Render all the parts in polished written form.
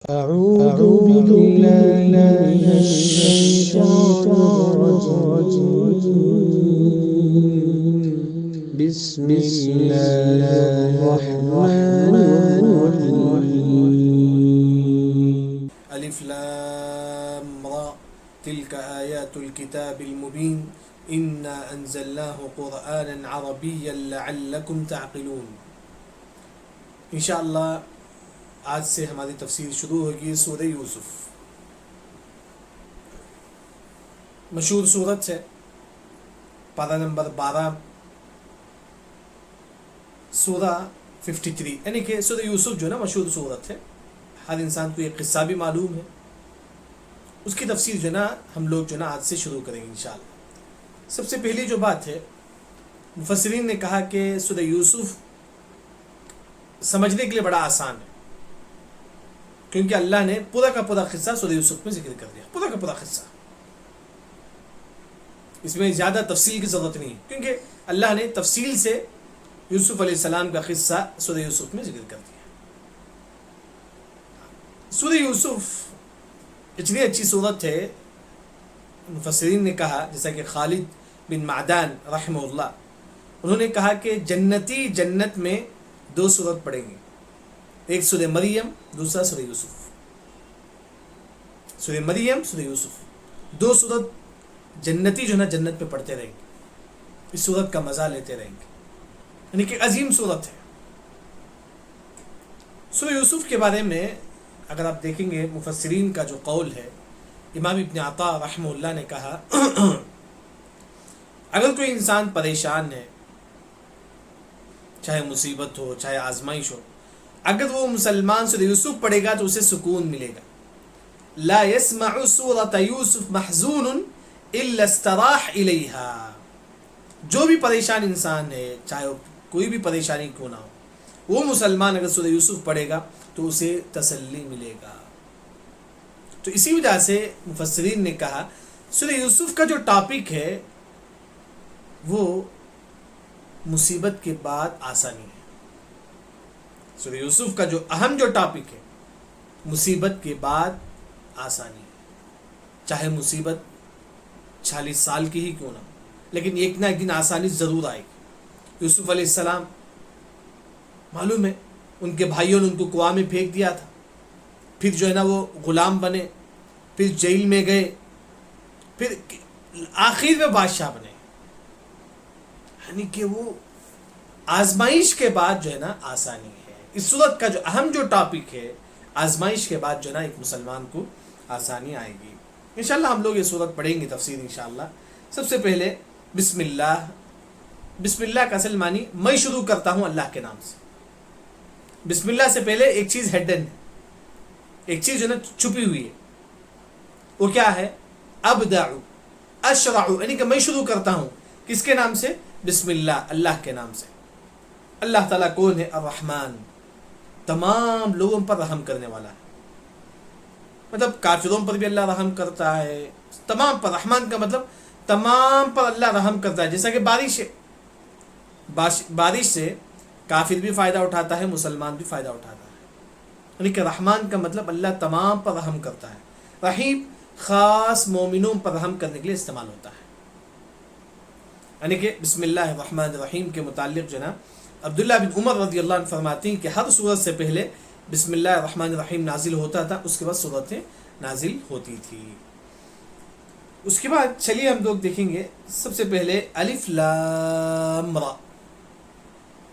أعوذ بالله من الشيطان الرجيم بسم الله الرحمن الرحيم الف لام را تلك آيات الكتاب المبين إنا أنزلناه قرآنا عربيا لعلكم تعقلون. انشاءاللہ آج سے ہماری تفسیر شروع ہوگی سورہ یوسف. مشہور سورت ہے، پارہ نمبر 12، سورہ 53، یعنی کہ سورہ یوسف جو ہے نا مشہور سورت ہے. ہر انسان کو یہ قصہ بھی معلوم ہے. اس کی تفسیر جو ہے نا ہم لوگ جو ہے نا آج سے شروع کریں گے انشاءاللہ. سب سے پہلی جو بات ہے، مفسرین نے کہا کہ سورہ یوسف سمجھنے کے لیے بڑا آسان ہے، کیونکہ اللہ نے پورا کا پورا قصہ سورہ یوسف میں ذکر کر دیا. پورا کا پورا قصہ، اس میں زیادہ تفصیل کی ضرورت نہیں، کیونکہ اللہ نے تفصیل سے یوسف علیہ السلام کا قصہ سورہ یوسف میں ذکر کر دیا. سورہ یوسف اتنی اچھی صورت ہے، مفسرین نے کہا، جیسا کہ خالد بن معدان رحمہ اللہ، انہوں نے کہا کہ جنتی جنت میں 2 صورت پڑھیں گے، ایک سورہ مریم، دوسرا سورہ یوسف. سورہ مریم، سورہ یوسف، 2 صورت جنتی جو ہے نا جنت پہ پڑھتے رہیں گے، اس صورت کا مزہ لیتے رہیں گے، یعنی کہ عظیم صورت ہے. سورہ یوسف کے بارے میں اگر آپ دیکھیں گے، مفسرین کا جو قول ہے، امام ابن عطا رحمہ اللہ نے کہا اگر کوئی انسان پریشان ہے، چاہے مصیبت ہو، چاہے آزمائش ہو، اگر وہ مسلمان سورہ یوسف پڑھے گا تو اسے سکون ملے گا. لا يسمع سورة یوسف محزون الا استراح الیہا. جو بھی پریشان انسان ہے، چاہے کوئی بھی پریشانی کیوں نہ ہو، وہ مسلمان اگر سورہ یوسف پڑھے گا تو اسے تسلی ملے گا. تو اسی وجہ سے مفسرین نے کہا سورہ یوسف کا جو ٹاپک ہے وہ مصیبت کے بعد آسانی ہے. سورہ یوسف کا جو اہم جو ٹاپک ہے، مصیبت کے بعد آسانی ہے. چاہے مصیبت 40 سال کی ہی کیوں نہ ہو، لیکن ایک نہ ایک دن آسانی ضرور آئے گی. یوسف علیہ السلام، معلوم ہے ان کے بھائیوں نے ان کو کنواں میں پھینک دیا تھا، پھر جو ہے نا وہ غلام بنے، پھر جیل میں گئے، پھر آخر میں بادشاہ بنے. یعنی کہ وہ آزمائش کے بعد جو ہے نا آسانی ہے. اس صورت کا جو اہم جو ٹاپک ہے، آزمائش کے بعد جو ہے نا ایک مسلمان کو آسانی آئے گی. انشاءاللہ ہم لوگ یہ صورت پڑھیں گے تفسیر انشاءاللہ. سب سے پہلے بسم اللہ. بسم اللہ کا اصل معنی میں شروع کرتا ہوں اللہ کے نام سے. بسم اللہ سے پہلے ایک چیز ہڈن ہے، ایک چیز جو ہے نا چھپی ہوئی ہے. وہ کیا ہے؟ ابدع، اشرع، یعنی کہ میں شروع کرتا ہوں کس کے نام سے؟ بسم اللہ، اللہ کے نام سے. اللہ تعالیٰ کون ہے؟ الرحمن، تمام لوگوں پر رحم کرنے والا ہے. مطلب کافروں پر بھی اللہ رحم کرتا ہے، تمام پر. رحمان کا مطلب تمام پر اللہ رحم کرتا ہے. جیسا کہ بارش سے کافر بھی فائدہ اٹھاتا ہے، مسلمان بھی فائدہ اٹھاتا ہے. یعنی کہ رحمان کا مطلب اللہ تمام پر رحم کرتا ہے. رحیم خاص مومنوں پر رحم کرنے کے لیے استعمال ہوتا ہے. یعنی کہ بسم اللہ الرحمن الرحیم کے متعلق جو ہے نا عبداللہ بن عمر رضی اللہ عنہ فرماتے ہیں کہ ہر سورت سے پہلے بسم اللہ الرحمن الرحیم نازل ہوتا تھا، اس کے بعد سورتیں نازل ہوتی تھی. اس کے بعد چلیے ہم لوگ دیکھیں گے. سب سے پہلے الف لام را،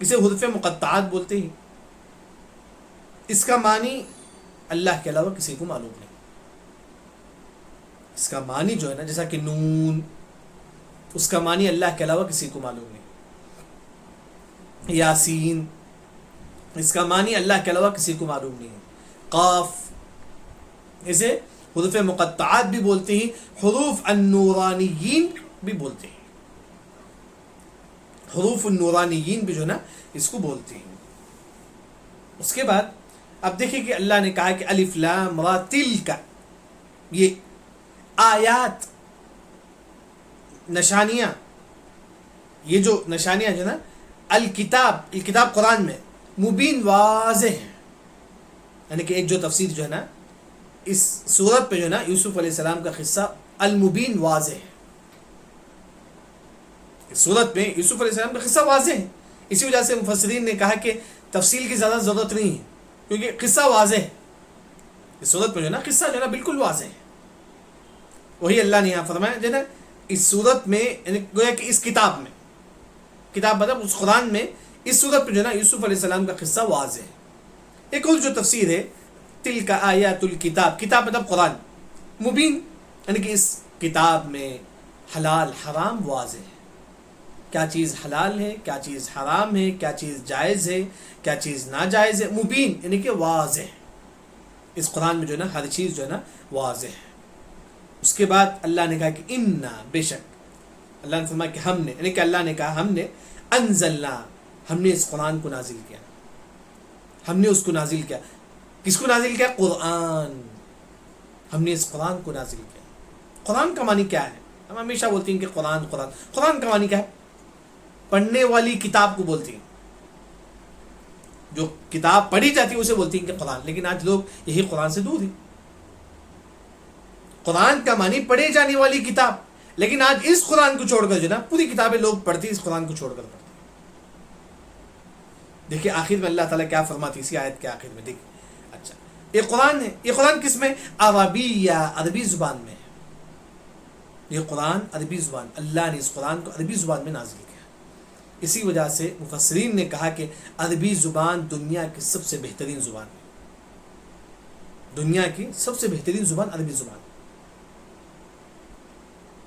اسے حروف مقطعات بولتے ہیں. اس کا معنی اللہ کے علاوہ کسی کو معلوم نہیں. اس کا معنی جو ہے نا جیسا کہ نون، اس کا معنی اللہ کے علاوہ کسی کو معلوم نہیں. یاسین، اس کا معنی اللہ کے علاوہ کسی کو معلوم نہیں ہے. قاف، اسے حروف مقطعات بھی بولتے ہیں، حروف النورانیین بھی بولتے ہیں. حروف النورانیین بھی جو ہے نا اس کو بولتے ہیں. اس کے بعد اب دیکھیں کہ اللہ نے کہا کہ الف لام را تلک، یہ آیات، نشانیاں، یہ جو نشانیاں جو ہے نا الکتاب قرآن میں مبین، واضح ہیں. یعنی کہ ایک جو تفسیر جو ہے نا اس صورت پہ جو ہے نا یوسف علیہ السلام کا قصہ المبین واضح ہے. اس صورت میں یوسف علیہ السلام کا قصہ واضح ہے. اسی وجہ سے مفسرین نے کہا کہ تفصیل کی زیادہ ضرورت نہیں ہے کیونکہ قصہ واضح ہے. اس صورت میں جو ہے نا قصہ جو ہے نا بالکل واضح ہے. وہی اللہ نے یہاں فرمایا جو ہے نا اس صورت میں گویا کہ اس کتاب میں، کتاب مطلب اس قرآن میں اس صورت میں جو ہے نا یوسف علیہ السلام کا قصہ واضح ہے. ایک اور جو تفسیر ہے تلک آیات الکتاب، کتاب مطلب قرآن، مبین یعنی کہ اس کتاب میں حلال حرام واضح ہے. کیا چیز حلال ہے، کیا چیز حرام ہے، کیا چیز جائز ہے، کیا چیز ناجائز ہے، مبین یعنی کہ واضح. اس قرآن میں جو ہے نا ہر چیز جو ہے نا واضح ہے. اس کے بعد اللہ نے کہا کہ انا، بے شک، اللہ نے فرمایا کہ ہم نے، یعنی کہ اللہ نے کہا ہم نے، انزلنا، ہم نے اس قرآن کو نازل کیا، ہم نے اس کو نازل کیا. کس کو نازل کیا؟ قرآن. ہم نے اس قرآن کو نازل کیا. قرآن کا معنی کیا ہے؟ ہم ہمیشہ بولتے ہیں کہ قرآن قرآن. قرآن کا معنی کیا ہے؟ پڑھنے والی کتاب کو بولتی ہیں. جو کتاب پڑھی جاتی ہے اسے بولتی ہیں کہ قرآن. لیکن آج لوگ یہی قرآن سے دور ہیں. قرآن کا معنی پڑھے جانے والی کتاب. لیکن آج اس قرآن کو چھوڑ کر جو نا پوری کتابیں لوگ پڑھتی ہیں، اس قرآن کو چھوڑ کر پڑھتی ہیں. دیکھیے آخر میں اللہ تعالیٰ کیا فرماتی اسی آیت کے آخر میں، دیکھیے. اچھا، یہ قرآن ہے، یہ قرآن کس میں؟ عربی یا عربی زبان میں ہے. یہ قرآن عربی زبان، اللہ نے اس قرآن کو عربی زبان میں نازل کیا. اسی وجہ سے مفسرین نے کہا کہ عربی زبان دنیا کی سب سے بہترین زبان ہے. دنیا کی سب سے بہترین زبان عربی زبان.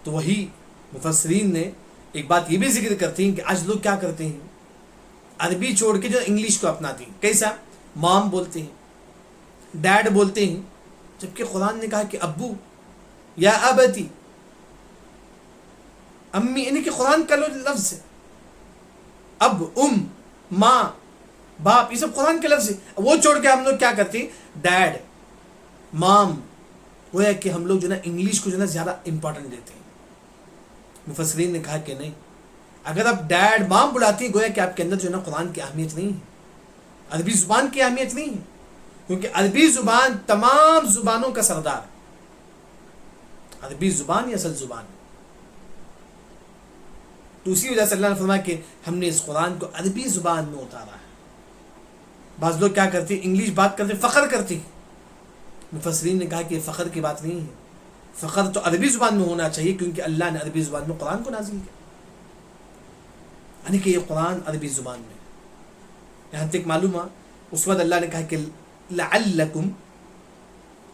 تو وہی مفسرین نے ایک بات یہ بھی ذکر کرتے ہیں کہ آج لوگ کیا کرتے ہیں، عربی چھوڑ کے جو انگلش کو اپناتے ہیں. کیسا؟ مام بولتے ہیں، ڈیڈ بولتے ہیں، جبکہ قرآن نے کہا کہ ابو یا ابتی، امی، یعنی کہ قرآن کا لفظ ہے. اب، ام، ماں، باپ، یہ سب قرآن کے لفظ ہے. وہ چھوڑ کے ہم لوگ کیا کرتے ہیں؟ ڈیڈ، مام. وہ ہے کہ ہم لوگ جو نا انگلش کو جو نا زیادہ امپورٹنٹ دیتے ہیں. مفسرین نے کہا کہ نہیں، اگر آپ ڈیڈ مام بلاتی ہیں گویا کہ آپ کے اندر جو ہے نا قرآن کی اہمیت نہیں ہے، عربی زبان کی اہمیت نہیں ہے. کیونکہ عربی زبان تمام زبانوں کا سردار ہے. عربی زبان یہ اصل زبان ہے. تو اسی وجہ سے اللہ نے فرمایا کہ ہم نے اس قرآن کو عربی زبان میں اتارا ہے. بعض لوگ کیا کرتے ہیں، انگلش بات کرتے، فخر کرتے. مفسرین نے کہا کہ یہ فخر کی بات نہیں ہے. فخر تو عربی زبان میں ہونا چاہیے کیونکہ اللہ نے عربی زبان میں قرآن کو نازل کیا، یعنی کہ یہ قرآن عربی زبان میں. یہاں تک معلوم ہوا. اس وقت اللہ نے کہا کہ لعلکم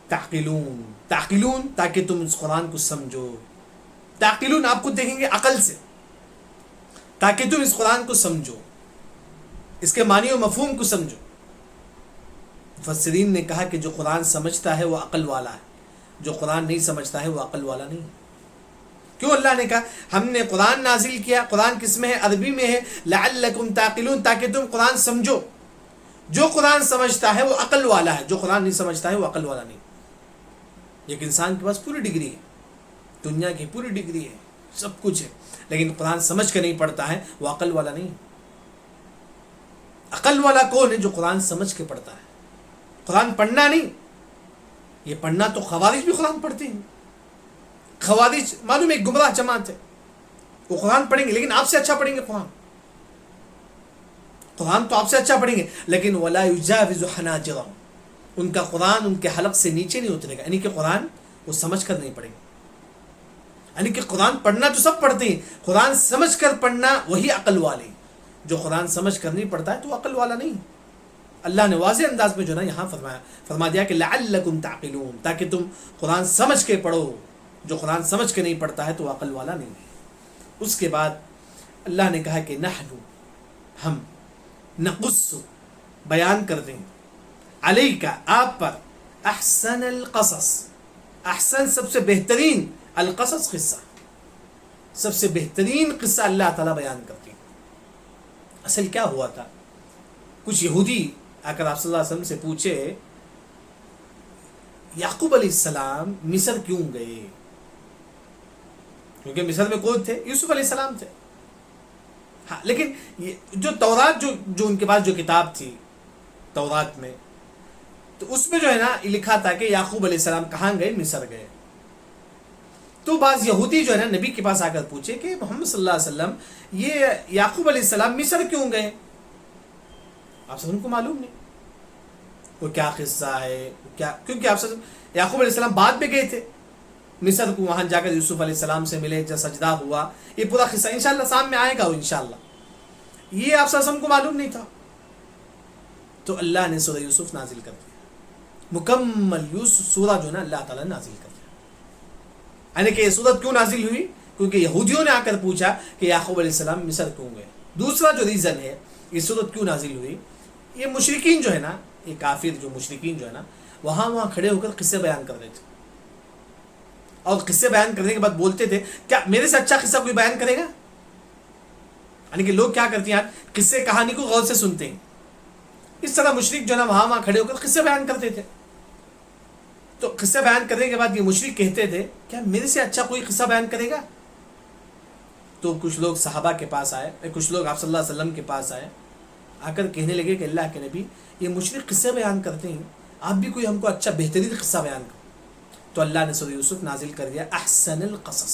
تعقلون، تعقلون تاکہ تم اس قرآن کو سمجھو. تعقلون آپ کو دیکھیں گے عقل سے، تاکہ تم اس قرآن کو سمجھو، اس کے معنی و مفہوم کو سمجھو. مفسرین نے کہا کہ جو قرآن سمجھتا ہے وہ عقل والا ہے، جو قرآن نہیں سمجھتا ہے وہ عقل والا نہیں. کیوں اللہ نے کہا ہم نے قرآن نازل کیا؟ قرآن کس میں ہے؟ عربی میں ہے. لعلکم تعقلون تاکہ تم قرآن سمجھو. جو قرآن سمجھتا ہے وہ عقل والا ہے، جو قرآن نہیں سمجھتا ہے وہ عقل والا نہیں. ایک انسان کے پاس پوری ڈگری ہے، دنیا کی پوری ڈگری ہے، سب کچھ ہے، لیکن قرآن سمجھ کے نہیں پڑھتا ہے وہ عقل والا نہیں. عقل والا کون ہے؟ جو قرآن سمجھ کے پڑھتا ہے. قرآن پڑھنا نہیں، یہ پڑھنا تو خوارج بھی قرآن پڑھتے ہیں. خوارج معلوم ایک گمراہ جماعت ہے، وہ قرآن پڑھیں گے لیکن آپ سے اچھا پڑھیں گے. قرآن تو آپ سے اچھا پڑھیں گے لیکن ولا یجاوز حناجرهم، ان کا قرآن ان کے حلق سے نیچے نہیں اترے گا. یعنی کہ قرآن وہ سمجھ کر نہیں پڑھیں گے. یعنی کہ قرآن پڑھنا تو سب پڑھتے ہیں، قرآن سمجھ کر پڑھنا وہی عقل والے. جو قرآن سمجھ کر نہیں پڑھتا ہے تو عقل والا نہیں. اللہ نے واضح انداز میں جو نا یہاں فرما دیا کہ لعلکم تعقلون تاکہ تم قرآن سمجھ کے پڑھو. جو قرآن سمجھ کے نہیں پڑھتا ہے تو عقل والا نہیں. اس کے بعد اللہ نے کہا کہ نحن، ہم، نقص، بیان کر دیں، علیک، آپ پر، احسن القصص، احسن سب سے بہترین، القصص قصہ، سب سے بہترین قصہ اللہ تعالیٰ بیان کرتے ہیں. اصل کیا ہوا تھا؟ کچھ یہودی آ کر آپ صلی اللہ علیہ وسلم سے پوچھے یعقوب علیہ السلام مصر کیوں گئے؟ کیونکہ مصر میں کون تھے؟ یوسف علیہ السلام تھے. ہاں، لیکن جو تورات جو ان کے پاس جو کتاب تھی تورات میں، تو اس میں جو ہے نا لکھا تھا کہ یعقوب علیہ السلام کہاں گئے؟ مصر گئے. تو بعض یہودی جو ہے نا نبی کے پاس آ کر پوچھے کہ محمد صلی اللہ علیہ وسلم یہ یعقوب علیہ السلام مصر کیوں گئے؟ آپ سب ان کو معلوم نہیں وہ کیا قصہ ہے کیا، کیونکہ آپ سب یعقوب علیہ السلام بعد میں گئے تھے مصر کو، وہاں جا کر یوسف علیہ السلام سے ملے، جب سجدہ ہوا، یہ پورا قصہ انشاءاللہ سامنے آئے گا انشاءاللہ. یہ آپ سب کو معلوم نہیں تھا. تو اللہ نے سورہ یوسف نازل کر دیا، مکمل یوسف سورہ جو ہے نا اللہ تعالیٰ نے نازل کر دیا. یعنی کہ یہ سورت کیوں نازل ہوئی؟ کیونکہ یہودیوں نے آ کر پوچھا کہ یعقوب علیہ السلام مصر کیوں گئے. دوسرا جو ریزن ہے یہ سورت کیوں نازل ہوئی، یہ مشرکین جو ہے نا، یہ کافر جو مشرکین جو ہے نا، وہاں کھڑے ہو کر قصے بیان کر رہے تھے، اور قصے بیان کرنے کے بعد بولتے تھے کیا میرے سے اچھا قصہ کوئی بیان کرے گا؟ یعنی کہ لوگ کیا کرتے ہیں، قصے کہانی کو غور سے سنتے ہیں. اس طرح مشرک جو ہے نا وہاں کھڑے ہو کر قصے بیان کرتے تھے. تو قصے بیان کرنے کے بعد یہ مشرک کہتے تھے کیا میرے سے اچھا کوئی قصہ بیان کرے گا؟ تو کچھ لوگ صحابہ کے پاس آئے، کچھ لوگ آپ صلی اللہ علیہ وسلم کے پاس آئے، آ کر کہنے لگے کہ اللہ کے نبی یہ مشرک قصے بیان کرتے ہیں، آپ بھی کوئی ہم کو اچھا بہترین قصہ بیان کرو. تو اللہ نے سورہ یوسف نازل کر دیا، احسن القصص،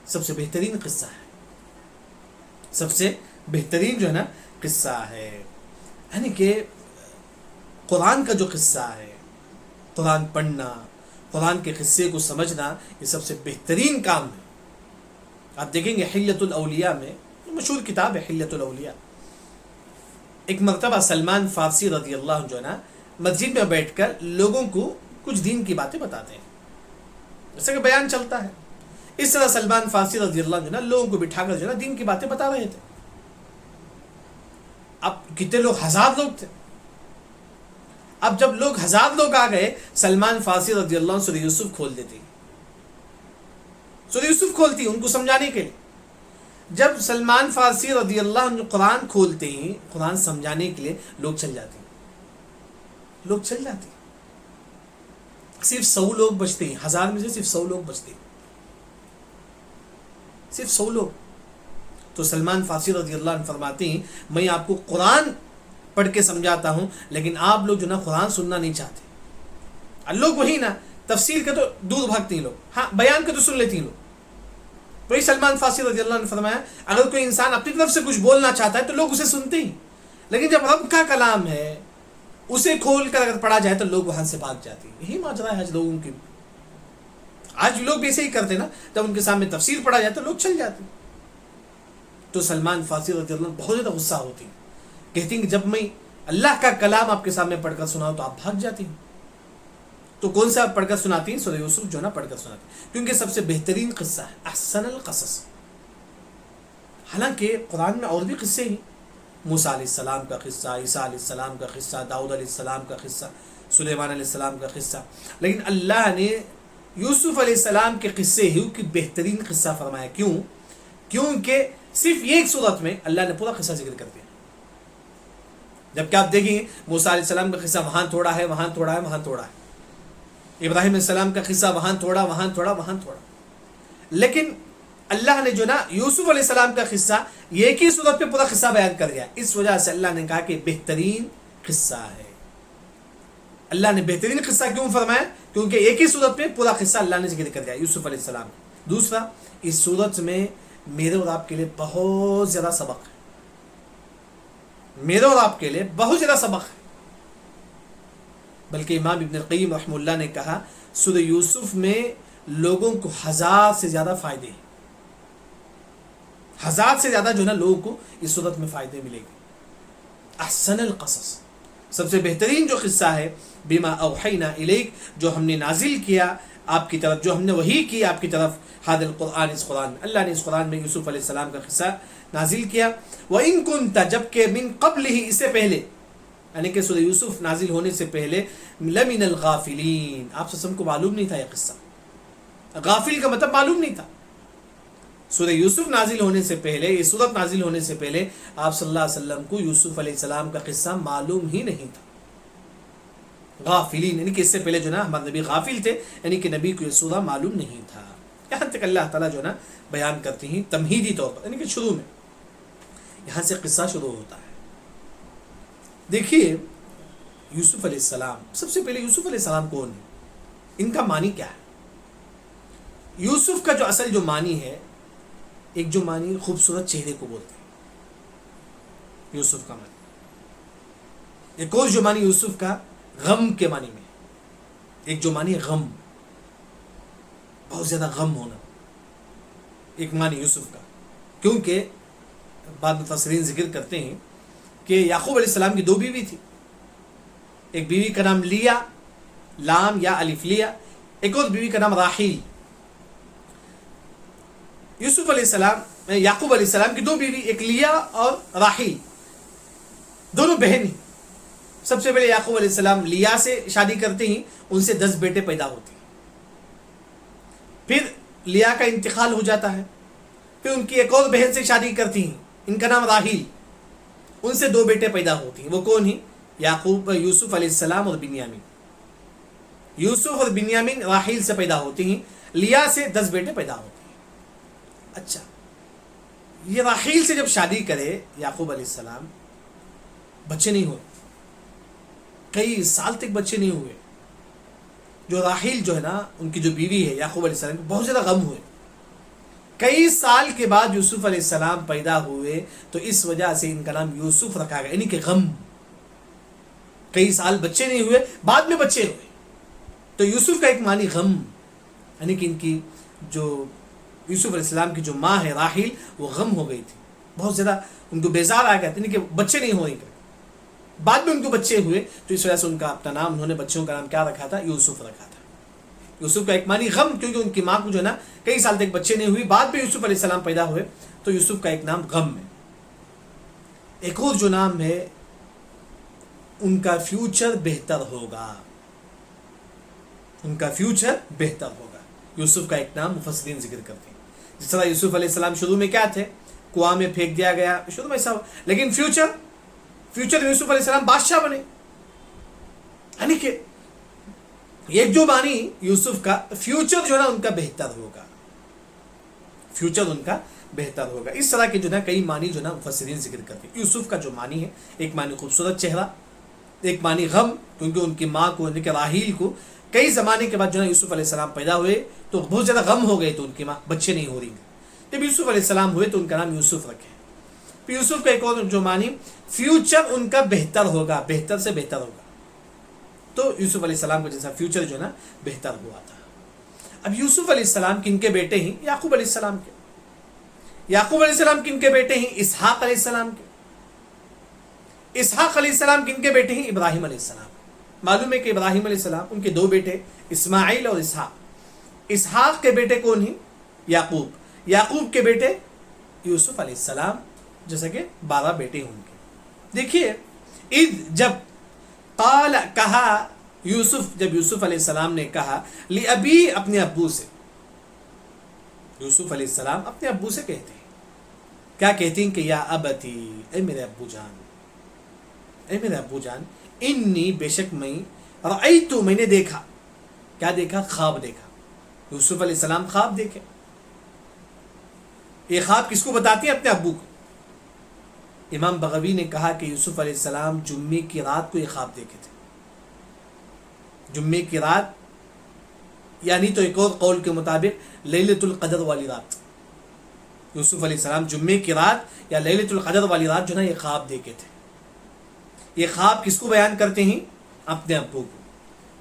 سب سے بہترین قصہ ہے، سب سے بہترین جو ہے نا قصہ ہے. یعنی کہ قرآن کا جو قصہ ہے، قرآن پڑھنا، قرآن کے قصے کو سمجھنا، یہ سب سے بہترین کام ہے. آپ دیکھیں گے حلیۃ الاولیاء میں، مشہور کتاب ہے حلیۃ الاولیاء، ایک مرتبہ سلمان فارسی رضی اللہ عنہ جو ہے نا مسجد میں بیٹھ کر لوگوں کو کچھ دین کی باتیں بتاتے ہیں، جیسا کہ بیان چلتا ہے. اس طرح سلمان فارسی رضی اللہ عنہ جو ہے نا لوگوں کو بٹھا کر جو ہے نا دین کی باتیں بتا رہے تھے. اب کتنے لوگ؟ 1000 لوگ تھے. اب جب لوگ 1000 لوگ آ گئے، سلمان فارسی رضی اللہ عنہ سورہ یوسف کھول دیتے، سورہ یوسف کھولتی ان کو سمجھانے کے لیے. جب سلمان فارسی رضی اللہ عنہ قرآن کھولتے ہیں قرآن سمجھانے کے لیے، لوگ چل جاتے ہیں، لوگ چل جاتے ہیں. صرف 100 لوگ بچتے ہیں، 1000 میں سے صرف 100 لوگ بچتے ہیں، صرف 100 لوگ. تو سلمان فارسی رضی اللہ عنہ فرماتے ہیں میں آپ کو قرآن پڑھ کے سمجھاتا ہوں، لیکن آپ لوگ جو نا قرآن سننا نہیں چاہتے. لوگ وہی نا تفسیر کے تو دور بھاگتے ہیں لوگ، ہاں بیان کے تو سن لیتے ہیں لوگ. وہی سلمان فارسی رضی اللہ عنہ نے فرمایا اگر کوئی انسان اپنی طرف سے کچھ بولنا چاہتا ہے تو لوگ اسے سنتے ہیں، لیکن جب رب کا کلام ہے اسے کھول کر اگر پڑھا جائے تو لوگ وہاں سے بھاگ جاتے ہیں. یہی ماجرا ہے آج لوگوں کی. آج لوگ بھی ایسے ہی کرتے نا، جب ان کے سامنے تفسیر پڑھا جائے تو لوگ چل جاتے ہیں. تو سلمان فارسی رضی اللہ عنہ بہت زیادہ غصہ ہوتی ہیں، کہتی ہیں کہ جب میں اللہ کا کلام آپ کے سامنے پڑھ کر سناؤں تو آپ بھاگ جاتی ہیں. تو کون سا پڑھ کر سناتی ہیں؟ سورہ یوسف جو ہے نا پڑھ کر سناتی ہیں، کیونکہ سب سے بہترین قصہ ہے، احسن القصص. حالانکہ قرآن میں اور بھی قصے ہیں، موسیٰ علیہ السلام کا قصہ، عیسیٰ علیہ السلام کا قصہ، داؤد علیہ السلام کا قصہ، سلیمان علیہ السلام کا قصہ، لیکن اللہ نے یوسف علیہ السلام کے قصے ہی کی بہترین قصہ فرمایا. کیوں؟ کیونکہ صرف ایک صورت میں اللہ نے پورا قصہ ذکر کر دیا. جبکہ آپ دیکھیں گے موسیٰ علیہ السلام کا قصہ وہاں تھوڑا ہے، وہاں تھوڑا ہے، وہاں تھوڑا ہے. ابراہیم علیہ السلام کا قصہ وہاں تھوڑا، وہاں تھوڑا، وہاں تھوڑا. لیکن اللہ نے جو نا یوسف علیہ السلام کا قصہ ایک ہی صورت پہ پورا قصہ بیان کر دیا. اس وجہ سے اللہ نے کہا کہ بہترین قصہ ہے. اللہ نے بہترین قصہ کیوں فرمایا؟ کیونکہ ایک ہی صورت پہ پورا قصہ اللہ نے ذکر کر دیا یوسف علیہ السلام. دوسرا، اس صورت میں میرے اور آپ کے لیے بہت زیادہ سبق ہے، میرے اور آپ کے لیے بہت زیادہ سبق ہے. بلکہ امام ابن القیم رحمہ اللہ نے کہا سورہ یوسف میں لوگوں کو 1000 سے زیادہ فائدے ہیں، 1000 سے زیادہ جو ہے نا لوگوں کو اس صورت میں فائدے ملے گے. احسن القصص، سب سے بہترین جو قصہ ہے، بما اوحینا الیک، جو ہم نے نازل کیا آپ کی طرف، جو ہم نے وحی کی آپ کی طرف، ہذا القرآن، اس قرآن میں اللہ نے اس قرآن میں یوسف علیہ السلام کا قصہ نازل کیا. وَإِن كُنْتَ، جبکہ من قبلہ، اس سے پہلے، یعنی کہ سورہ یوسف نازل ہونے سے پہلے، لمن الغافلین، آپ سب کو معلوم نہیں تھا یہ قصہ. غافل کا مطلب معلوم نہیں تھا. سورہ یوسف نازل ہونے سے پہلے، یہ سورت نازل ہونے سے پہلے آپ صلی اللہ علیہ وسلم کو یوسف علیہ السلام کا قصہ معلوم ہی نہیں تھا. غافلین، یعنی کہ اس سے پہلے جو نا ہمارے نبی غافل تھے، یعنی کہ نبی کو یہ سورہ معلوم نہیں تھا. یہاں تک اللہ تعالیٰ جو نا بیان کرتی ہیں تمہیدی طور پر، یعنی کہ شروع میں یہاں سے قصہ شروع ہوتا ہے. دیکھیے یوسف علیہ السلام، سب سے پہلے یوسف علیہ السلام کون ہے، ان کا معنی کیا ہے؟ یوسف کا جو اصل جو معنی ہے، ایک جو معنی خوبصورت چہرے کو بولتے ہیں یوسف کا معنی، ایک اور جو معنی یوسف کا غم کے معنی میں، ایک جو معنی غم، بہت زیادہ غم ہونا، ایک معنی یوسف کا، کیونکہ بعد مفسرین ذکر کرتے ہیں کہ یعقوب علیہ السلام کی 2 بیوی تھی، ایک بیوی کا نام لیا، لام یا الف لیا، ایک اور بیوی کا نام راحیل۔ یوسف علیہ السلام، یعقوب علیہ السلام کی 2 بیوی، ایک لیا اور راحیل، دونوں بہن ہیں۔ سب سے پہلے یعقوب علیہ السلام لیا سے شادی کرتے ہیں، ان سے 10 بیٹے پیدا ہوتے ہیں۔ پھر لیا کا انتقال ہو جاتا ہے، پھر ان کی ایک اور بہن سے شادی کرتی ہیں، ان کا نام راحیل، ان سے 2 بیٹے پیدا ہوتے ہیں۔ وہ کون ہیں؟ یوسف علیہ السلام اور بنیامین۔ یوسف اور بنیامین راحیل سے پیدا ہوتے ہیں، لیا سے 10 بیٹے پیدا ہوتے ہیں۔ اچھا، یہ راحیل سے جب شادی کرے یعقوب علیہ السلام، بچے نہیں ہوئے، کئی سال تک بچے نہیں ہوئے۔ جو راحیل جو ہے نا، ان کی جو بیوی ہے یعقوب علیہ السلام، بہت زیادہ غم ہوئے۔ کئی سال کے بعد یوسف علیہ السلام پیدا ہوئے، تو اس وجہ سے ان کا نام یوسف رکھا گیا، یعنی کہ غم۔ کئی سال بچے نہیں ہوئے، بعد میں بچے ہوئے، تو یوسف کا ایک معنی غم، یعنی کہ ان کی جو یوسف علیہ السلام کی جو ماں ہے راحیل، وہ غم ہو گئی تھی، بہت زیادہ ان کو بیزار آ گیا تھا، یعنی کہ بچے نہیں ہوئے۔ بعد میں ان کو بچے ہوئے، تو اس وجہ سے ان کا اپنا نام، انہوں نے بچوں کا نام کیا رکھا تھا؟ یوسف رکھا تھا۔ یوسف کا ایک معنی غم، کیونکہ ان کی ماں کو جو ہے نا کئی سال تک بچے نہیں ہوئے، بعد میں یوسف علیہ السلام پیدا ہوئے، تو یوسف کا ایک نام غم ہے۔ ایک اور جو نام ہے، ان کا فیوچر بہتر ہوگا، ان کا فیوچر بہتر ہوگا۔ یوسف کا ایک نام مفسرین ذکر کرتے ہیں۔ جس طرح یوسف علیہ السلام شروع میں کیا تھے؟ کنواں میں پھینک دیا گیا، شروع میں ایسا ہوا، لیکن فیوچر یوسف علیہ السلام بادشاہ بنے، یعنی کہ ایک جو معنی یوسف کا فیوچر جو ہے نا ان کا بہتر ہوگا، فیوچر ان کا بہتر ہوگا۔ اس طرح کے جو نا کئی معنی جو نا مفسرین ذکر کرتے ہیں۔ یوسف کا جو معنی ہے، ایک معنی خوبصورت چہرہ، ایک معنی غم، کیونکہ ان کی ماں کو، یعنی کہ راحیل کو کئی زمانے کے بعد جو ہے یوسف علیہ السلام پیدا ہوئے تو بہت زیادہ غم ہو گئے، تو ان کی ماں بچے نہیں ہو رہی ہیں۔ جب یوسف علیہ السلام ہوئے تو ان کا نام یوسف رکھے۔ پھر یوسف کا ایک اور جو معنی، فیوچر ان کا بہتر ہوگا، بہتر سے بہتر ہوگا، تو یوسف علیہ السلام کا جیسا فیوچر جو ہے نا بہتر ہوا تھا۔ اب یوسف علیہ السلام کن کے بیٹے ہیں؟ یعقوب علیہ السلام کے۔ یعقوب علیہ السلام کن کے بیٹے ہیں؟ اسحاق علیہ السلام کے۔ اسحاق علیہ السلام کن کے بیٹے ہیں؟ ابراہیم علیہ السلام۔ معلوم ہے کہ ابراہیم علیہ السلام، ان کے 2 بیٹے اسماعیل اور اسحاق۔ اسحاق کے بیٹے کون ہیں؟ یعقوب۔ یعقوب کے بیٹے یوسف علیہ السلام، جیسا کہ 12 بیٹے ہیں ان کے۔ دیکھیے، جب قال کہا یوسف، جب یوسف علیہ السلام نے کہا لأبی، اپنے ابو سے، یوسف علیہ السلام اپنے ابو سے کہتے ہیں، کیا کہتے ہیں کہ یا ابتی، اے میرے ابو جان، اے میرے ابو جان، انی، بے شک میں، رأیتو، میں نے دیکھا، کیا دیکھا؟ خواب دیکھا۔ یوسف علیہ السلام خواب دیکھے۔ یہ خواب کس کو بتاتے ہیں؟ اپنے ابو کو۔ امام بغوی نے کہا کہ یوسف علیہ السلام جمعے کی رات کو یہ خواب دیکھے تھے، جمعے کی رات، یعنی تو ایک اور قول کے مطابق لیلۃ القدر والی رات، یوسف علیہ السلام جمعے کی رات یا لیلۃ القدر والی رات جو نا یہ خواب دیکھے تھے۔ یہ خواب کس کو بیان کرتے ہیں؟ اپنے ابو کو۔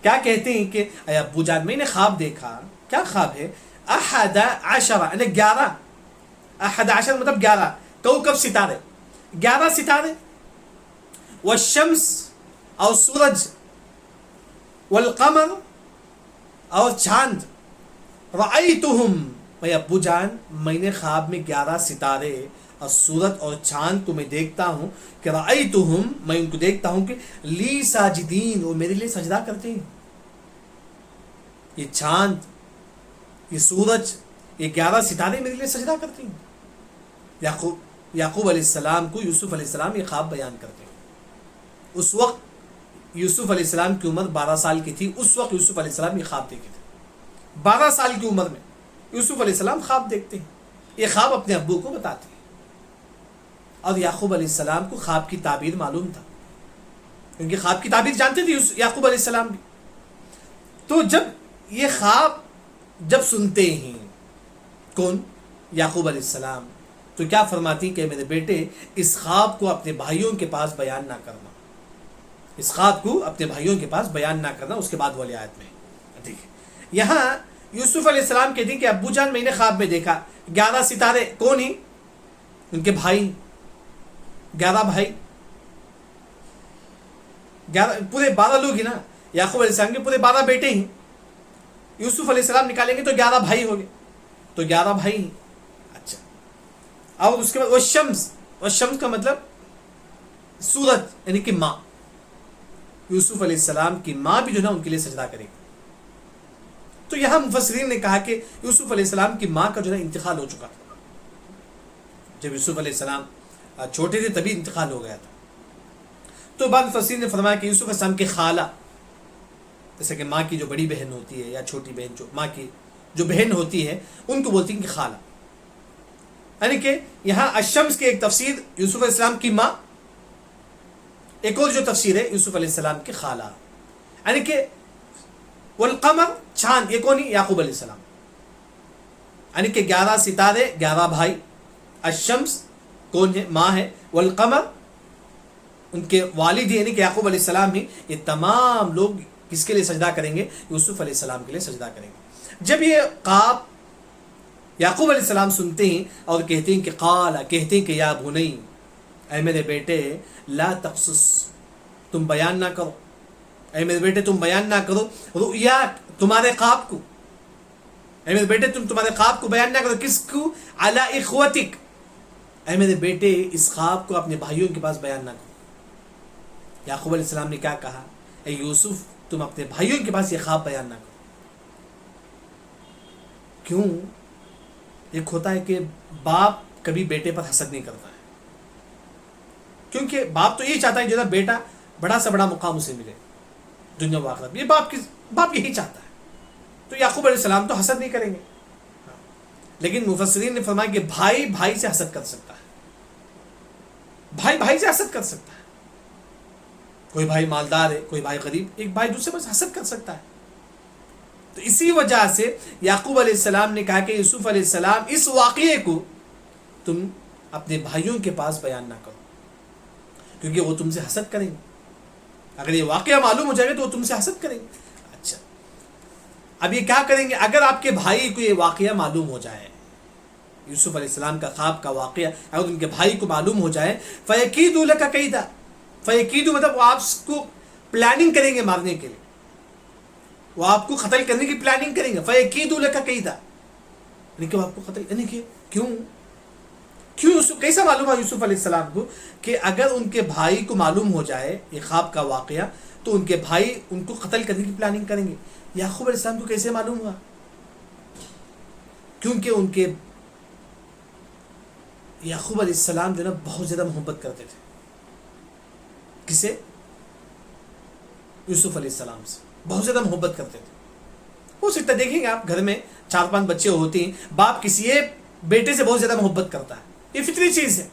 کیا کہتے ہیں کہ اے ابو جان، میں نے خواب دیکھا۔ کیا خواب ہے؟ 11، یعنی 11، 11 مطلب 11 کوكب ستارے، 11 ستارے، والشمس اور سورج، والقمر اور چاند، رأیتہم، میں ابو جان، میں نے خواب میں 11 ستارے اور سورج اور چاند کو میں دیکھتا ہوں کہ رأیتہم، میں ان کو دیکھتا ہوں کہ لی ساجدین، وہ میرے لیے سجدہ کرتے ہیں۔ یہ چاند، یہ سورج، یہ 11 ستارے میرے لیے سجدہ کرتے ہیں۔ یعقوب علیہ السلام کو یوسف علیہ السلام یہ خواب بیان کرتے ہیں۔ اس وقت یوسف علیہ السلام کی عمر 12 سال کی تھی، اس وقت یوسف علیہ السلام یہ خواب دیکھے تھے۔ 12 سال کی عمر میں یوسف علیہ السلام خواب دیکھتے ہیں، یہ خواب اپنے ابو کو بتاتے ہیں۔ اور یعقوب علیہ السلام کو خواب کی تعبیر معلوم تھا، ان کے خواب کی تعبیر جانتے تھے یعقوب علیہ السلام بھی. تو جب یہ خواب جب سنتے ہیں کون؟ یعقوب علیہ السلام, تو کیا فرماتی کہ میرے بیٹے اس خواب کو اپنے بھائیوں کے پاس بیان نہ کرنا, اس خواب کو اپنے بھائیوں کے پاس بیان نہ کرنا. اس کے بعد والی آیت میں دیکھیں, یہاں یوسف علیہ السلام کہتے ہیں کہ ابو جان میں نے خواب میں دیکھا 11 ستارے. کون ہیں؟ ان کے بھائی, 11 بھائی, 11 پورے 12 لوگ ہیں نا. یعقوب علیہ السلام کے پورے 12 بیٹے ہیں, یوسف علیہ السلام نکالیں گے تو 11 بھائی ہو گئے, تو 11 بھائی ہیں. اچھا, اور اس کے بعد والشمس کا مطلب سورج, یعنی کہ ماں. یوسف علیہ السلام کی ماں بھی جو ہے نا ان کے لیے سجدہ کرے گی. تو یہاں مفسرین نے کہا کہ یوسف علیہ السلام کی ماں کا جو ہے انتقال ہو چکا تھا. جب یوسف علیہ السلام چھوٹے تھے تبھی انتقال ہو گیا تھا. تو بعض مفسرین نے فرمایا کہ یوسف علیہ السلام کی خالہ, جیسے کہ ماں کی جو بڑی بہن ہوتی ہے یا چھوٹی بہن, جو ماں کی جو بہن ہوتی ہے ان کو بولتی ہیں کہ خالہ. یعنی کہ یہاں الشمس کی ایک تفسیر یوسف علیہ السلام کی ماں, ایک اور جو تفسیر ہے یوسف علیہ السلام کی خالہ. یعنی کہ والقمر چاند, یہ کون ہے؟ یعقوب علیہ السلام. یعنی کہ 11 ستارے 11 بھائی, الشمس کون ہے؟ ماں ہے, والقمر ان کے والد یعنی کہ یعقوب علیہ السلام ہی. یہ تمام لوگ کس کے لیے سجدہ کریں گے؟ یوسف علیہ السلام کے لیے سجدہ کریں گے. جب یہ خواب یعقوب علیہ السلام سنتے ہیں اور کہتے ہیں کہ قال, کہتے ہیں کہ یا بنی, اے میرے بیٹے, لا تقصص, تم بیان نہ کرو, اے میرے بیٹے تم بیان نہ کرو رؤیاک, تمہارے خواب کو, اے میرے بیٹے تم تمہارے خواب کو بیان نہ کرو. کس کو؟ علی اخوتک, اے میرے بیٹے اس خواب کو اپنے بھائیوں کے پاس بیان نہ کرو. یعقوب علیہ السلام نے کیا کہا؟ اے یوسف تم اپنے بھائیوں کے پاس یہ خواب بیان نہ کرو. کیوں؟ ایک ہوتا ہے کہ باپ کبھی بیٹے پر حسد نہیں کرتا ہے, کیونکہ باپ تو یہ چاہتا ہے جو بیٹا بڑا سے بڑا مقام اسے ملے دنیا و آخرت. یہ باپ یہی چاہتا ہے. تو یعقوب علیہ السلام تو حسد نہیں کریں گے, لیکن مفسرین نے فرمایا کہ بھائی بھائی سے حسد کر سکتا ہے, بھائی بھائی سے حسد کر سکتا ہے. کوئی بھائی مالدار ہے, کوئی بھائی غریب, ایک بھائی دوسرے پر حسد کر سکتا ہے. تو اسی وجہ سے یعقوب علیہ السلام نے کہا کہ یوسف علیہ السلام اس واقعے کو تم اپنے بھائیوں کے پاس بیان نہ کرو, کیونکہ وہ تم سے حسد کریں گے. اگر یہ واقعہ معلوم ہو جائے گا تو وہ تم سے حسد کریں گے. اچھا, اب یہ کیا کریں گے اگر آپ کے بھائی کو یہ واقعہ معلوم ہو جائے, یوسف علیہ السلام کا خواب کا واقعہ اگر ان کے بھائی کو معلوم ہو جائے, فَيَكِيدُ لَكَ كَيْدًا, فَيَكِيدُ مطلب وہ آپ کو پلاننگ کریں گے مارنے کے لیے, وہ آپ کو قتل کرنے کی پلاننگ کریں گے. فَيَكِيدُ لَكَ كَيْدًا, یعنی کہ وہ آپ کو قتل, یعنی کہ کیوں یوسف, کیسا معلوم ہے یوسف علیہ السلام کو کہ اگر ان کے بھائی کو معلوم ہو جائے یہ خواب کا واقعہ تو ان کے بھائی ان کو قتل کرنے کی پلاننگ کریں گے. یعقوب علیہ السلام کو کیسے معلوم ہوا؟ کیونکہ ان کے یعقوب علیہ السلام جو ہے نا بہت زیادہ محبت کرتے تھے. کسے؟ یوسف علیہ السلام سے بہت زیادہ محبت کرتے تھے. ہو سکتا ہے دیکھیں گے آپ گھر میں 4-5 بچے ہوتے ہیں, باپ کسی ایک بیٹے سے بہت زیادہ محبت کرتا ہے, یہ فطری چیز ہے.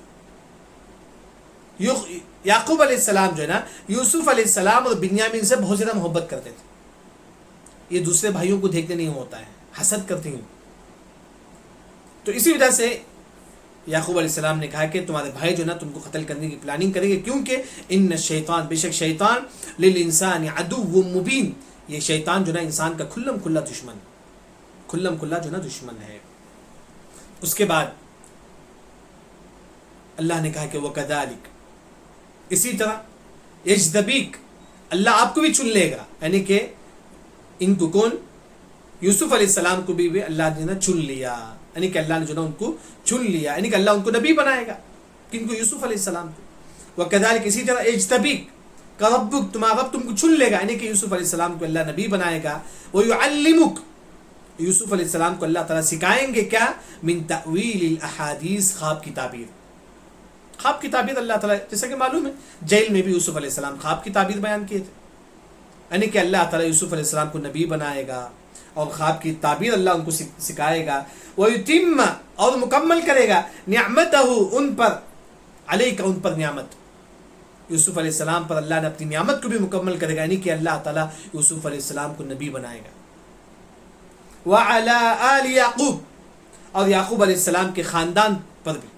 یعقوب علیہ السلام جو ہے نا یوسف علیہ السلام اور بنیامین سے بہت زیادہ محبت کرتے تھے. یہ دوسرے بھائیوں کو دیکھتے نہیں ہوتا ہے, حسد کرتے ہیں. تو اسی وجہ سے یعقوب علیہ السلام نے کہا کہ تمہارے بھائی جو نا تم کو قتل کرنے کی پلاننگ کریں گے, کیونکہ ان الشیطان, بے شک شیطان, للانسان عدو مبین, یہ شیطان جو نا انسان کا کھلم کھلا دشمن, کھلم کھلا جو نا دشمن ہے. اس کے بعد اللہ نے کہا کہ وَكَذَلِكَ, اسی طرح یجتبیک, اللہ آپ کو بھی چن لے گا. یعنی کہ ان کو کون؟ یوسف علیہ السلام کو بھی اللہ نے چن لیا, یعنی کہ اللہ نے جو نا ان کو چن لیا, یعنی کہ اللہ ان کو نبی بنائے گا. کن کو؟ یوسف علیہ السلام کو. وَكَذَلِكَ, اسی طرح یجتبیک کا ربک, تمہارا رب تم کو چن لے گا, یعنی کہ یوسف علیہ السلام کو اللہ نبی بنائے گا. وَيُعَلِّمُكَ, یوسف علیہ السلام کو اللہ تعالیٰ سکھائیں گے کیا؟ من تأویل الاحادیث, خواب کی تعبیر. خواب کی تعبیر اللہ تعالیٰ, جیسا کہ معلوم ہے جیل میں بھی یوسف علیہ السلام خواب کی تعبیر بیان کیے تھے, یعنی کہ اللہ تعالیٰ یوسف علیہ السلام کو نبی بنائے گا اور خواب کی تعبیر اللہ ان کو سکھائے گا. وَيُتِمَّ, اور مکمل کرے گا, نعمتہ, ان پر, علیکہ, ان پر نعمت, یوسف علیہ السلام پر اللہ نے اپنی نعمت کو بھی مکمل کرے گا، یعنی کہ اللہ تعالیٰ یوسف علیہ السلام کو نبی بنائے گا. وَعَلَىٰ آلِ یعقوب، اور یعقوب علیہ السلام کے خاندان پر بھی.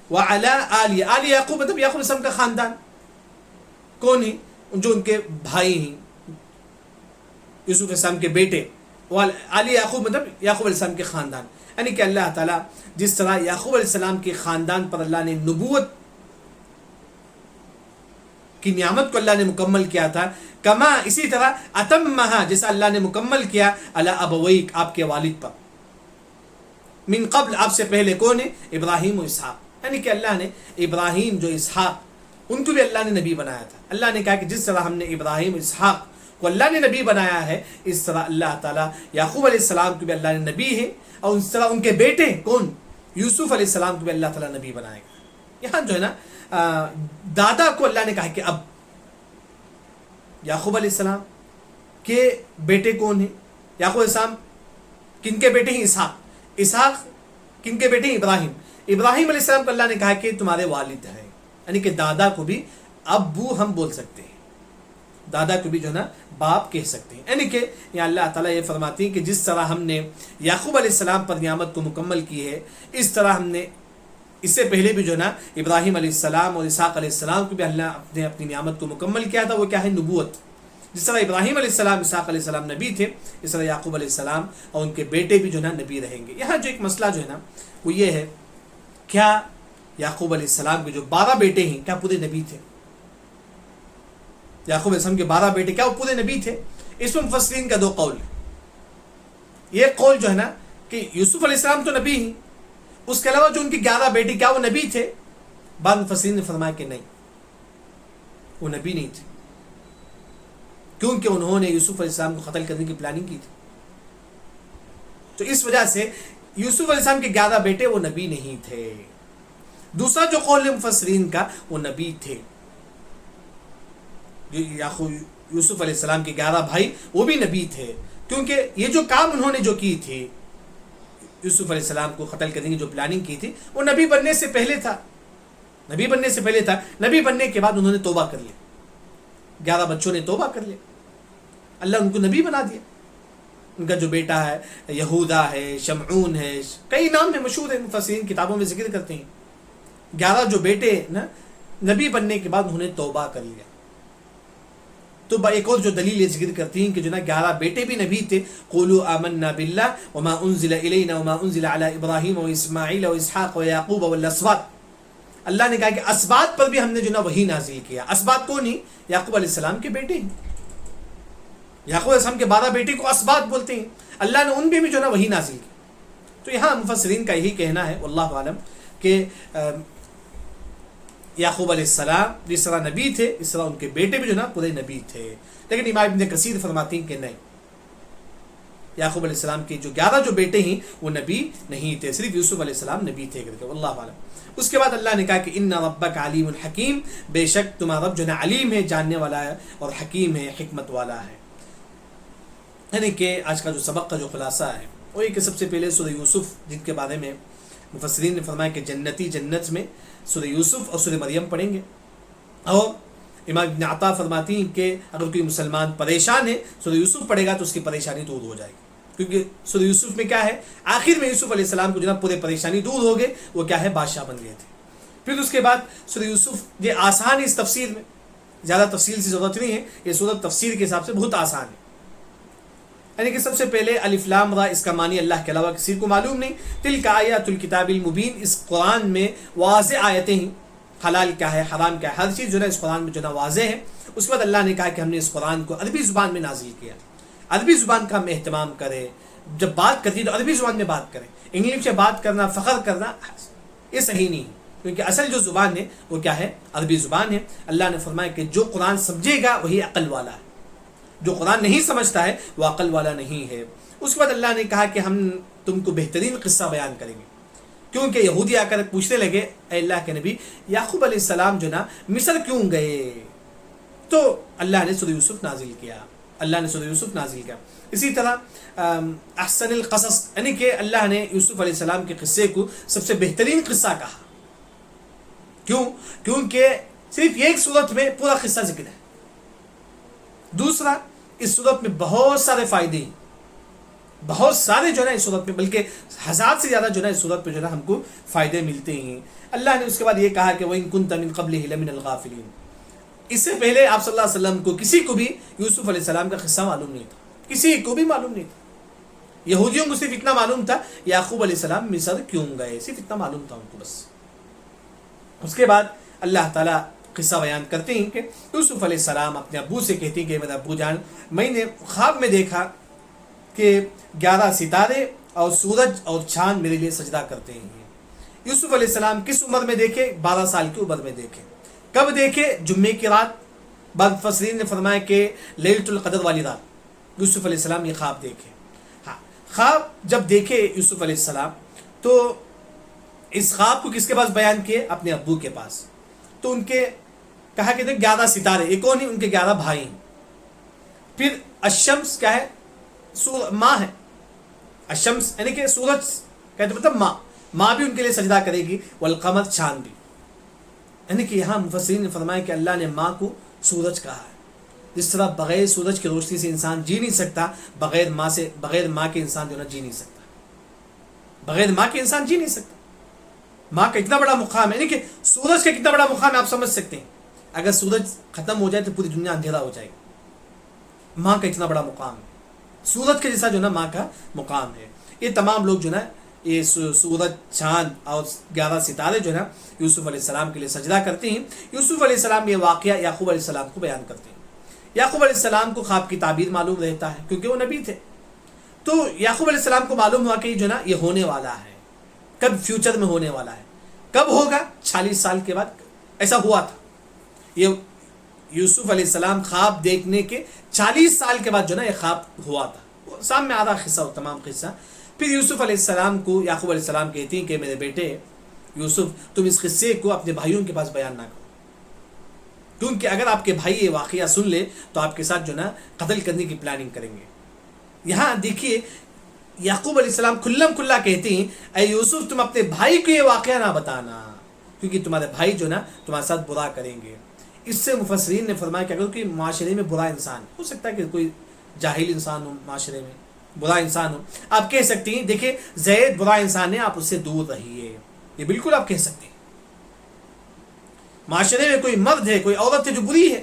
وَعَلَىٰ آلِ یعقوب مطلب یعقوب علیہ السلام کا خاندان کون ہیں؟ جو ان کے بھائی ہیں، یوسف علیہ السلام کے بیٹے. آل یعقوب مطلب یعقوب علیہ السلام کے خاندان، یعنی کہ اللہ تعالیٰ جس طرح یعقوب علیہ السلام کے خاندان پر اللہ نے نبوت کی نعمت کو اللہ نے مکمل کیا تھا، کما اسی طرح اتمہا جیسا اللہ نے مکمل کیا علی ابویک آپ کے والد پر، من قبل آپ سے پہلے کون ہے؟ ابراہیم و اسحاق، یعنی کہ اللہ نے ابراہیم جو اسحاق ان کو بھی اللہ نے نبی بنایا تھا. اللہ نے کہا کہ جس طرح ہم نے ابراہیم اسحاق کو اللہ نے نبی بنایا ہے، اس طرح اللہ تعالیٰ یعقوب علیہ السلام کو بھی اللہ نے نبی ہے، اور اس طرح ان کے بیٹے کون؟ یوسف علیہ السلام کو بھی اللہ تعالیٰ نبی بنائے گا. یہاں جو ہے نا دادا کو اللہ نے کہا کہ اب یعقوب علیہ السلام کے بیٹے کون ہیں؟ یعقوب علیہ السلام کن کے بیٹے ہیں؟ اسحاق. اسحاق کن کے بیٹے ہیں؟ ابراہیم. ابراہیم علیہ السلام کو اللہ نے کہا کہ تمہارے والد ہیں، یعنی کہ دادا کو بھی ابو ہم بول سکتے ہیں، دادا کو بھی جو ہے نا باپ کہہ سکتے ہیں. یعنی کہ یہاں اللہ تعالیٰ یہ فرماتی ہیں کہ جس طرح ہم نے یعقوب علیہ السلام پر نعمت کو مکمل کی ہے، اس طرح ہم نے اس سے پہلے بھی جو ہے نا ابراہیم علیہ السلام اور اسحاق علیہ السلام کو بھی اللہ نے اپنی نعمت کو مکمل کیا تھا. وہ کیا ہے؟ نبوت. جس طرح ابراہیم علیہ السلام اسحاق علیہ السلام نبی تھے، اس طرح یعقوب علیہ السلام اور ان کے بیٹے بھی جو ہے نا نبی رہیں گے. یہاں جو ایک مسئلہ جو ہے نا وہ یہ ہے، کیا یعقوب علیہ السلام کے جو 12 بیٹے ہیں کیا پورے نبی تھے؟ یعقوب علیہ السلام کے 12 بیٹے کیا وہ پورے نبی تھے؟ اس میں مفسرین کا 2 قول ہے. یہ قول جو ہے نا کہ یوسف علیہ السلام تو نبی ہیں، اس کے علاوہ جو ان کے 11 بیٹے کیا وہ نبی تھے؟ بعض مفسرین نے فرمایا کہ نہیں، وہ نبی نہیں تھے، کیونکہ انہوں نے یوسف علیہ السلام کو قتل کرنے کی پلاننگ کی تھی. تو اس وجہ سے یوسف علیہ السلام کے 11 بیٹے وہ نبی نہیں تھے. دوسرا جو قول ہے مفسرین کا، وہ نبی تھے. یوسف علیہ السلام کے 11 بھائی وہ بھی نبی تھے، کیونکہ یہ جو کام انہوں نے جو کی تھی، یوسف علیہ السلام کو قتل کرنے کی جو پلاننگ کی تھی، وہ نبی بننے سے پہلے تھا. نبی بننے سے پہلے تھا. نبی بننے کے بعد انہوں نے توبہ کر لیا، 11 بچوں نے توبہ کر لیا، اللہ ان کو نبی بنا دیا. ان کا جو بیٹا ہے یہودا ہے، شمعون ہے، کئی نام ہیں مشہور ہیں، مفسرین کتابوں میں ذکر کرتے ہیں. 11 جو بیٹے نا نبی بننے کے بعد انہوں نے توبہ کر لیا. تو ایک اور جو دلیل یہ ذکر کرتی ہیں کہ جو نا 11 بیٹے بھی نبی تھے. قولوا آمنا باللہ وما انزل الینا وما انزل علی ابراہیم و اسماعیل و اسحاق و یعقوب والاسباط. اللہ نے کہا کہ اسباط پر بھی ہم نے جو نا وحی نازل کیا. اسباط کون ہیں؟ یعقوب علیہ السلام کے بیٹے ہیں. یعقوب علیہ السلام کے 12 بیٹے کو اسباط بولتے ہیں. اللہ نے ان پہ بھی جو نا وحی نازل کی. تو یہاں مفسرین کا یہی کہنا ہے واللہ عالم کہ یعقوب علیہ السلام جس طرح نبی تھے، اس طرح ان کے بیٹے بھی جو نا پورے نبی تھے. لیکن امام ابن کثیر فرماتے ہیں کہ نہیں، یعقوب علیہ السلام کے جو 11 جو بیٹے ہیں وہ نبی نہیں تھے، صرف یوسف علیہ السلام نبی تھے کر کے واللہ عالم. اس کے بعد اللہ نے کہا کہ ان ربک علیم الحکیم، بے شک تمہارا رب جو ہے علیم ہے، جاننے والا ہے، اور حکیم ہے، حکمت والا ہے. یعنی کہ آج کا جو سبق کا جو خلاصہ ہے وہ یہ کہ سب سے پہلے سورہ یوسف، جن کے بارے میں مفسرین نے فرمایا کہ جنتی جنت میں سورہ یوسف اور سورہ مریم پڑھیں گے. اور امام ابن عطا فرماتی ہیں کہ اگر کوئی مسلمان پریشان ہے سورہ یوسف پڑھے گا تو اس کی پریشانی دور ہو جائے گی، کیونکہ سورہ یوسف میں کیا ہے، آخر میں یوسف علیہ السلام کو جو نا پورے پریشانی دور ہو گئے، وہ کیا ہے، بادشاہ بن گئے تھے. پھر اس کے بعد سورہ یوسف یہ آسان ہے، اس تفسیر میں زیادہ تفصیل سے ضرورت نہیں ہے، یہ سورت تفسیر کے حساب سے بہت آسان ہے. یعنی کہ سب سے پہلے الف لام را، اس کا معنی اللہ کے علاوہ کسی کو معلوم نہیں. تلک آیات الکتاب المبین، اس قرآن میں واضح آیتیں ہیں، حلال کیا ہے، حرام کیا ہے، ہر چیز جو ہے اس قرآن میں جو ہے واضح ہے. اس کے بعد اللہ نے کہا کہ ہم نے اس قرآن کو عربی زبان میں نازل کیا. عربی زبان کا ہم اہتمام کریں، جب بات کرتی ہے تو عربی زبان میں بات کریں. انگلش میں بات کرنا، فخر کرنا، یہ صحیح نہیں ہے، کیونکہ اصل جو زبان ہے وہ کیا ہے، عربی زبان ہے. اللہ نے فرمایا کہ جو قرآن سمجھے گا وہی عقل والا ہے، جو قرآن نہیں سمجھتا ہے وہ عقل والا نہیں ہے. اس کے بعد اللہ نے کہا کہ ہم تم کو بہترین قصہ بیان کریں گے، کیونکہ یہودی آ کر پوچھنے لگے اے اللہ کے نبی یعقوب علیہ السلام جو نا مصر کیوں گئے، تو اللہ نے سورہ یوسف نازل کیا. اللہ نے سورہ یوسف نازل کیا. اسی طرح احسن القصص، یعنی کہ اللہ نے یوسف علیہ السلام کے قصے کو سب سے بہترین قصہ کہا. کیوں؟ کیونکہ صرف ایک صورت میں پورا قصہ ذکر ہے. دوسرا اس صورت میں بہت سارے فائدے ہیں, بہت سارے جو ہے نا اس صورت میں, بلکہ ہزار سے زیادہ جو ہے نا اس صورت پہ جو ہے نا ہم کو فائدے ملتے ہیں. اللہ نے اس کے بعد یہ کہا کہ وَإِن كُنتَ مِن قَبْلِهِ لَمِنَ الْغَافِلِينَ. اس سے پہلے آپ صلی اللہ علیہ وسلم کو کسی کو بھی یوسف علیہ السلام کا قصہ معلوم نہیں تھا, کسی کو بھی معلوم نہیں تھا. یہودیوں کو صرف اتنا معلوم تھا یعقوب علیہ السلام مصر کیوں گئے, صرف اتنا معلوم تھا ان کو بس. اس کے بعد اللہ تعالیٰ قصہ بیان کرتے ہیں کہ یوسف علیہ السلام اپنے ابو سے کہتے ہیں کہ میرے ابو جان, میں نے خواب میں دیکھا کہ 11 ستارے اور سورج اور چاند میرے لیے سجدہ کرتے ہیں. یوسف علیہ السلام کس عمر میں دیکھے؟ 12 سال کی عمر میں دیکھے. کب دیکھے؟ جمعے کی رات. بعض مفسرین نے فرمایا کہ لیلۃ القدر والی رات یوسف علیہ السلام یہ خواب دیکھے. ہاں, خواب جب دیکھے یوسف علیہ السلام تو اس خواب کو کس کے پاس بیان کیے؟ اپنے ابو کے پاس. تو ان کے کہا کہ 11 ستارے, ایک اور نہیں, ان کے 11 بھائی ہیں. پھر الشمس کیا ہے؟ ماں ہے. الشمس یعنی کہ سورج کہتے مطلب ماں بھی ان کے لیے سجدہ کرے گی. والقمر, چاند بھی. یعنی کہ یہاں مفسرین نے فرمایا کہ اللہ نے ماں کو سورج کہا ہے. جس طرح بغیر سورج کی روشنی سے انسان جی نہیں سکتا, بغیر ماں کے انسان جو ہے نا جی نہیں سکتا. بغیر ماں کے انسان جی نہیں سکتا. ماں کا اتنا بڑا مقام ہے, یعنی کہ سورج کا کتنا بڑا مقام ہے آپ سمجھ سکتے ہیں. اگر سورج ختم ہو جائے تو پوری دنیا اندھیرا ہو جائے گی. ماں کا اتنا بڑا مقام ہے, سورج کے جیسا جو ہے نا ماں کا مقام ہے. یہ تمام لوگ جو ہے نا یہ سورج, چاند اور 11 ستارے جو ہے نا یوسف علیہ السلام کے لیے سجدہ کرتے ہیں. یوسف علیہ السلام یہ واقعہ یعقوب علیہ السلام کو بیان کرتے ہیں. یعقوب علیہ السلام کو خواب کی تعبیر معلوم رہتا ہے کیونکہ وہ نبی تھے. تو یعقوب علیہ السلام کو معلوم ہوا کہ یہ جو ہے نا یہ ہونے والا ہے. کب؟ فیوچر میں ہونے والا ہے. کب ہوگا؟ 40 سال کے بعد. ایسا ہوا تھا. یہ یوسف علیہ السلام خواب دیکھنے کے 40 سال کے بعد جو ہے نا یہ خواب ہوا تھا. سامنے آدھا قصہ ہو, تمام قصہ. پھر یوسف علیہ السلام کو یعقوب علیہ السلام کہتی ہیں کہ میرے بیٹے یوسف, تم اس قصے کو اپنے بھائیوں کے پاس بیان نہ کرو, کیونکہ اگر آپ کے بھائی یہ واقعہ سن لے تو آپ کے ساتھ جو نا قتل کرنے کی پلاننگ کریں گے. یہاں دیکھیے یعقوب علیہ السلام کھلم کھلا کہتے ہیں اے یوسف تم اپنے بھائی کو یہ واقعہ نہ بتانا, کیونکہ تمہارے بھائی جو نا تمہارے ساتھ برا کریں گے. اس سے مفسرین نے فرمایا کہ اگر کوئی معاشرے میں برا انسان, ہو سکتا ہے کہ کوئی جاہل انسان ہو, معاشرے میں برا انسان ہو, آپ کہہ سکتے ہیں دیکھیں زید برا انسان ہے, آپ اس سے دور رہیے. یہ بالکل آپ کہہ سکتے ہیں. معاشرے میں کوئی مرد ہے, کوئی عورت ہے جو بری ہے,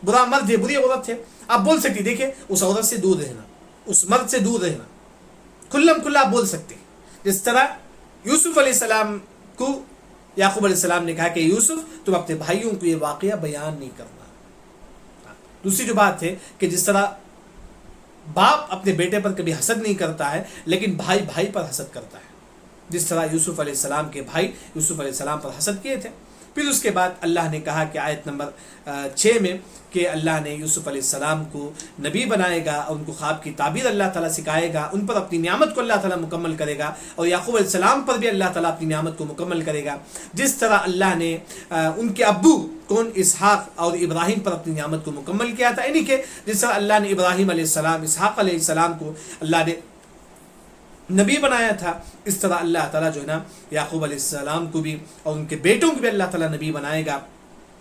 برا مرد ہے, بری عورت ہے, آپ بول سکتے دیکھیں اس عورت سے دور رہنا, اس مرد سے دور رہنا. کھلم کھلا آپ بول سکتے ہیں. جس طرح یوسف علیہ السلام کو یعقوب علیہ السلام نے کہا کہ یوسف تم اپنے بھائیوں کو یہ واقعہ بیان نہیں کرنا. دوسری جو بات ہے کہ جس طرح باپ اپنے بیٹے پر کبھی حسد نہیں کرتا ہے لیکن بھائی بھائی پر حسد کرتا ہے, جس طرح یوسف علیہ السلام کے بھائی یوسف علیہ السلام پر حسد کیے تھے. پھر اس کے بعد اللہ نے کہا کہ آیت نمبر 6 میں کہ اللہ نے یوسف علیہ السلام کو نبی بنائے گا اور ان کو خواب کی تعبیر اللہ تعالیٰ سکھائے گا, ان پر اپنی نعمت کو اللہ تعالیٰ مکمل کرے گا, اور یعقوب علیہ السلام پر بھی اللہ تعالیٰ اپنی نعمت کو مکمل کرے گا. جس طرح اللہ نے ان کے ابو کون اسحاق اور ابراہیم پر اپنی نعمت کو مکمل کیا تھا, یعنی کہ جس طرح اللہ نے ابراہیم علیہ السلام, اسحاق علیہ السلام کو اللہ نے نبی بنایا تھا, اس طرح اللہ تعالیٰ جو ہے نا یعقوب علیہ السلام کو بھی اور ان کے بیٹوں کو بھی اللہ تعالیٰ نبی بنائے گا,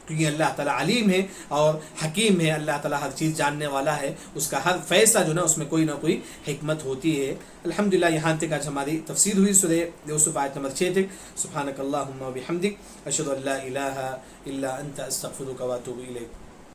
کیونکہ اللہ تعالیٰ علیم ہے اور حکیم ہے. اللہ تعالیٰ ہر چیز جاننے والا ہے, اس کا ہر فیصلہ جو ہے نا اس میں کوئی نہ کوئی حکمت ہوتی ہے. الحمدللہ یہاں تک آج ہماری تفسیر ہوئی سورہ یوسف آیت نمبر 6 تک. سبحانک اللہم و بحمدک اشہد ان لا الہ الا انت استغفرک و اتوب الیک.